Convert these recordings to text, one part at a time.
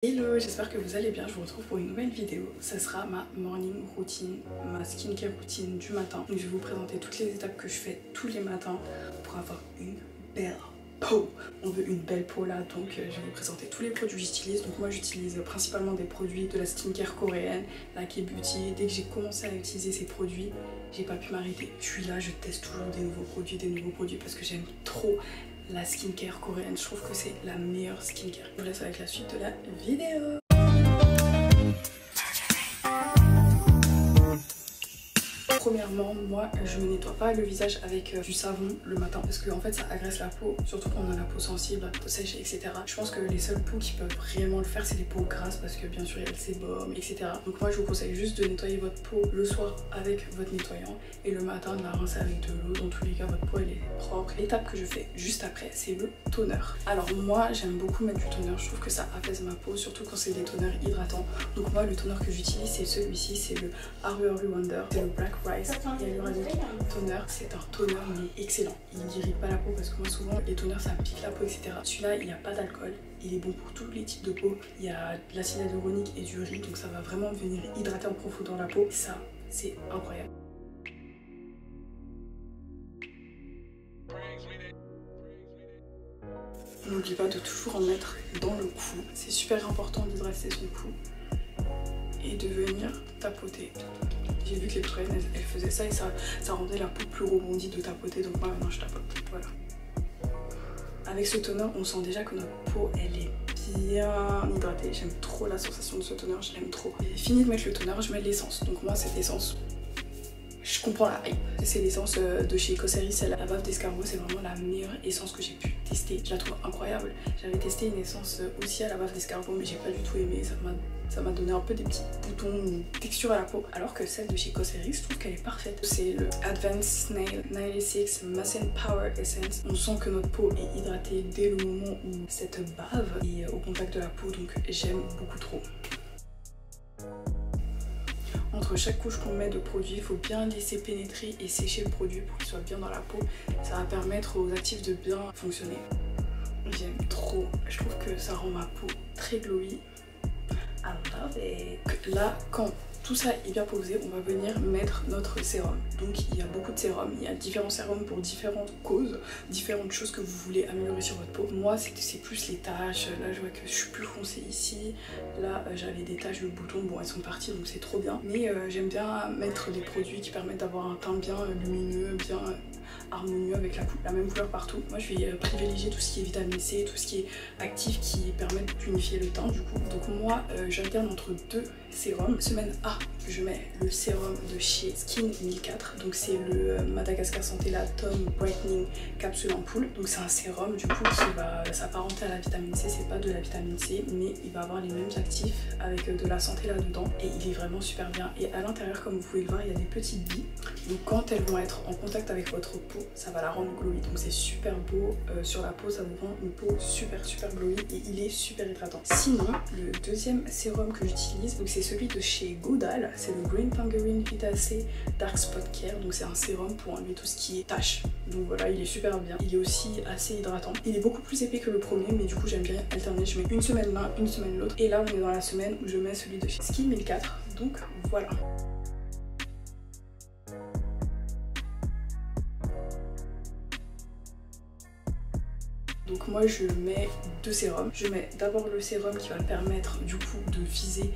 Hello, j'espère que vous allez bien, je vous retrouve pour une nouvelle vidéo. Ça sera ma morning routine, ma skincare routine du matin. Donc je vais vous présenter toutes les étapes que je fais tous les matins pour avoir une belle peau. On veut une belle peau là, donc je vais vous présenter tous les produits que j'utilise. Donc moi j'utilise principalement des produits de la skincare coréenne, la K-Beauty. Dès que j'ai commencé à utiliser ces produits, j'ai pas pu m'arrêter. Je suis là, je teste toujours des nouveaux produits parce que j'aime trop la skincare coréenne. Je trouve que c'est la meilleure skincare. Je vous laisse avec la suite de la vidéo. Premièrement, moi je me nettoie pas le visage avec du savon le matin parce que en fait ça agresse la peau, surtout quand on a la peau sensible, la peau sèche, etc. Je pense que les seules peaux qui peuvent réellement le faire c'est les peaux grasses parce que bien sûr il y a le sébum, etc. Donc moi je vous conseille juste de nettoyer votre peau le soir avec votre nettoyant et le matin de la rincer avec de l'eau. Dans tous les cas votre peau elle est propre. L'étape que je fais juste après c'est le toner. Alors moi j'aime beaucoup mettre du toner, je trouve que ça apaise ma peau, surtout quand c'est des toners hydratants. Donc moi le toner que j'utilise c'est celui-ci, c'est le Aru Wonder, c'est le Black Hyaluronic Toner. C'est un toner mais excellent. Il n'irrite pas la peau parce que moi souvent les toners ça me pique la peau, etc. Celui-là il n'y a pas d'alcool, il est bon pour tous les types de peau. Il y a de l'acide hyaluronique et du riz, donc ça va vraiment venir hydrater en profondeur la peau. Ça c'est incroyable. N'oublie pas de toujours en mettre dans le cou. C'est super important d'hydrater son cou et de venir tapoter. J'ai vu que les Coréennes elles faisaient ça et ça rendait la peau plus rebondie de tapoter, donc moi maintenant je tapote. Voilà. Avec ce toner on sent déjà que notre peau elle est bien hydratée. J'aime trop la sensation de ce toner, je l'aime trop. J'ai fini de mettre le toner, je mets l'essence. Donc moi cette essence, je comprends la hype. C'est l'essence de chez Causerie, c'est la bave d'escargot, c'est vraiment la meilleure essence que j'ai pu tester. Je la trouve incroyable. J'avais testé une essence aussi à la bave d'escargot mais j'ai pas du tout aimé, ça m'a donné un peu des petits boutons ou texture à la peau. Alors que celle de chez Causerie, je trouve qu'elle est parfaite. C'est le Advanced Snail 96 Mass and Power Essence. On sent que notre peau est hydratée dès le moment où cette bave est au contact de la peau, donc j'aime beaucoup trop. Entre chaque couche qu'on met de produit, il faut bien laisser pénétrer et sécher le produit pour qu'il soit bien dans la peau. Ça va permettre aux actifs de bien fonctionner. J'aime trop. Je trouve que ça rend ma peau très glowy. I love it. Là, quand tout ça est bien posé, on va venir mettre notre sérum. Donc il y a beaucoup de sérums, il y a différents sérums pour différentes causes, différentes choses que vous voulez améliorer sur votre peau. Moi c'est plus les taches, là je vois que je suis plus foncée ici, là j'avais des taches de boutons, bon elles sont parties donc c'est trop bien. Mais j'aime bien mettre des produits qui permettent d'avoir un teint bien lumineux, bien harmonieux avec la même couleur partout. Moi je vais privilégier tout ce qui est vitamine C, tout ce qui est actif qui permet d'unifier le teint du coup. Donc moi j'alterne entre deux sérums. Semaine A, je mets le sérum de chez Skin 1004, donc c'est le Madagascar Santé Tom Brightening Capsule Ampoule. Donc c'est un sérum du coup qui va s'apparenter à la vitamine C, c'est pas de la vitamine C mais il va avoir les mêmes actifs avec de la santé là-dedans et il est vraiment super bien. Et à l'intérieur comme vous pouvez le voir il y a des petites billes, donc quand elles vont être en contact avec votre peau ça va la rendre glowy, donc c'est super beau sur la peau, ça vous rend une peau super glowy et il est super hydratant. Sinon le deuxième sérum que j'utilise, donc c'est celui de chez Godal, c'est le Green Tangerine Vita C Dark Spot Care, donc c'est un sérum pour enlever tout ce qui est taches. Donc voilà, il est super bien, il est aussi assez hydratant. Il est beaucoup plus épais que le premier mais du coup j'aime bien alterner, je mets une semaine l'un, une semaine l'autre et là on est dans la semaine où je mets celui de chez Skin 1004, donc voilà. Donc moi je mets deux sérums. Je mets d'abord le sérum qui va permettre du coup de viser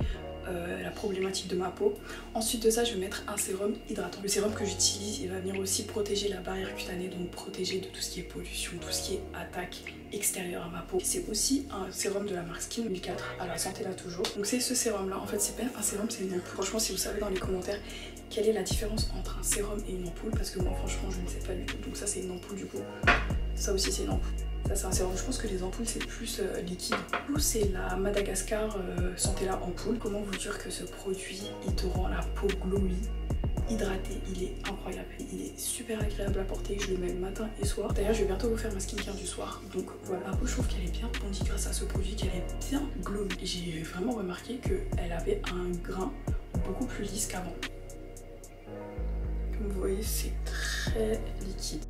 la problématique de ma peau. Ensuite de ça je vais mettre un sérum hydratant. Le sérum que j'utilise il va venir aussi protéger la barrière cutanée, donc protéger de tout ce qui est pollution, tout ce qui est attaque extérieure à ma peau. C'est aussi un sérum de la marque Skin 1004, à la santé là toujours. Donc c'est ce sérum là, en fait c'est pas un sérum, c'est une ampoule. Franchement si vous savez dans les commentaires quelle est la différence entre un sérum et une ampoule, parce que moi franchement je ne sais pas du tout. Donc ça c'est une ampoule du coup, ça aussi c'est une ampoule. Ça c'est un sérum, je pense que les ampoules c'est plus liquide. Du coup c'est la Madagascar Santé là ampoule. Comment vous dire que ce produit il te rend la peau glowy, hydratée, il est incroyable, il est super agréable à porter, je le mets le matin et soir. D'ailleurs je vais bientôt vous faire ma skincare du soir, donc voilà. Ma peau je trouve qu'elle est bien bondie grâce à ce produit, qu'elle est bien glowy. J'ai vraiment remarqué qu'elle avait un grain beaucoup plus lisse qu'avant. Comme vous voyez c'est très liquide.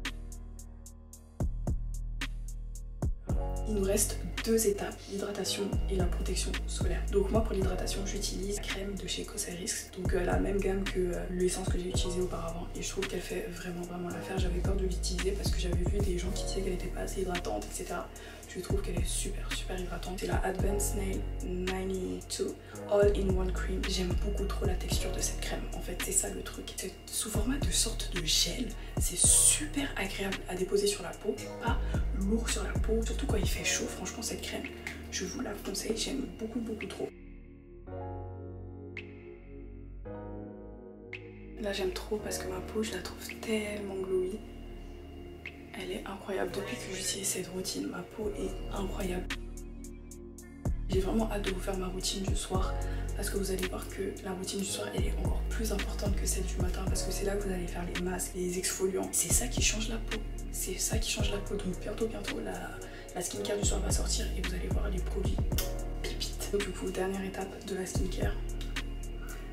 Il nous reste 2 étapes, l'hydratation et la protection solaire. Donc moi pour l'hydratation j'utilise la crème de chez Cosrx, donc la même gamme que l'essence que j'ai utilisée auparavant, et je trouve qu'elle fait vraiment l'affaire. J'avais peur de l'utiliser parce que j'avais vu des gens qui disaient qu'elle n'était pas assez hydratante, etc. Je trouve qu'elle est super hydratante. C'est la Advanced Nail 92 All in One Cream. J'aime beaucoup trop la texture de cette crème. En fait, c'est ça le truc. C'est sous format de sorte de gel. C'est super agréable à déposer sur la peau. C'est pas lourd sur la peau, surtout quand il fait chaud. Franchement, cette crème, je vous la conseille. J'aime beaucoup trop. Là, j'aime trop parce que ma peau, je la trouve tellement glowy. Elle est incroyable. Depuis que j'utilise cette routine, ma peau est incroyable. J'ai vraiment hâte de vous faire ma routine du soir parce que vous allez voir que la routine du soir elle est encore plus importante que celle du matin parce que c'est là que vous allez faire les masques, les exfoliants. C'est ça qui change la peau. C'est ça qui change la peau. Donc bientôt la skincare du soir va sortir et vous allez voir les produits pépites. Donc, du coup, dernière étape de la skincare,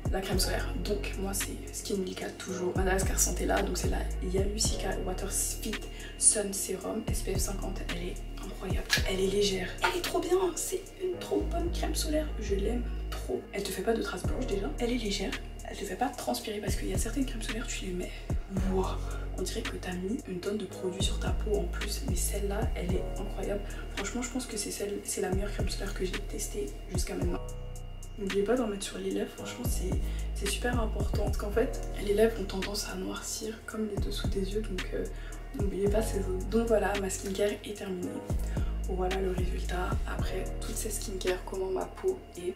la crème solaire. Donc moi c'est Skin Milka, toujours Madagascar Santé là, donc c'est la Yalusica Water Fit Sun Serum SPF 50. Elle est incroyable, elle est légère, elle est trop bien, c'est une trop bonne crème solaire, je l'aime trop. Elle te fait pas de traces blanches déjà, elle est légère, elle te fait pas transpirer parce qu'il y a certaines crèmes solaires tu les mets, wow, on dirait que tu as mis une tonne de produits sur ta peau en plus, mais celle-là elle est incroyable. Franchement je pense que c'est la meilleure crème solaire que j'ai testée jusqu'à maintenant. N'oubliez pas d'en mettre sur les lèvres, franchement c'est super important parce qu'en fait les lèvres ont tendance à noircir comme les dessous des yeux, donc n'oubliez pas ces zones. Donc voilà, ma skincare est terminée. Voilà le résultat après toutes ces skincare, comment ma peau est.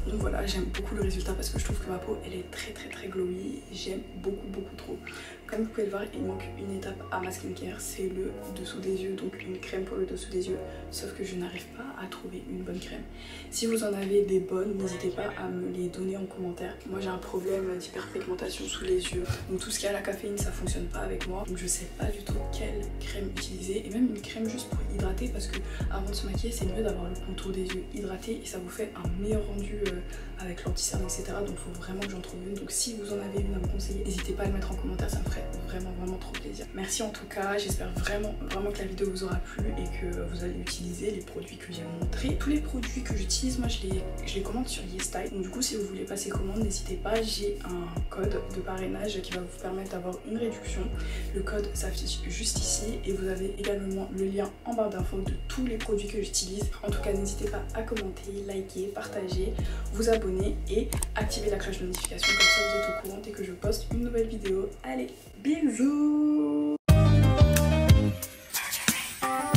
Donc voilà, j'aime beaucoup le résultat parce que je trouve que ma peau elle est très glowy, j'aime beaucoup trop. Comme vous pouvez le voir, il manque une étape à ma skincare, c'est le dessous des yeux, donc une crème pour le dessous des yeux, sauf que je n'arrive pas à trouver une bonne crème. Si vous en avez des bonnes, n'hésitez pas à me les donner en commentaire. Moi j'ai un problème d'hyperpigmentation sous les yeux, donc tout ce qui a la caféine ça fonctionne pas avec moi, donc je sais pas du tout quelle crème utiliser, et même une crème juste pour hydrater parce que avant de se maquiller c'est mieux d'avoir le contour des yeux hydraté et ça vous fait un meilleur rendu avec l'anti-cerne, etc. Donc il faut vraiment que j'en trouve une. Donc si vous en avez une à me conseiller, n'hésitez pas à le mettre en commentaire, ça me ferait vraiment trop plaisir. Merci en tout cas, j'espère vraiment que la vidéo vous aura plu et que vous allez utiliser les produits que j'ai montrés. Tous les produits que j'utilise, moi je les commande sur YesStyle. Donc du coup si vous voulez passer commande, n'hésitez pas, j'ai un code de parrainage qui va vous permettre d'avoir une réduction. Le code s'affiche juste ici et vous avez également le lien en barre d'infos de tous les produits que j'utilise. En tout cas n'hésitez pas à commenter, liker, partager, vous abonner et activer la cloche de notification, comme ça vous êtes au courant dès que je poste une nouvelle vidéo. Allez, bisous!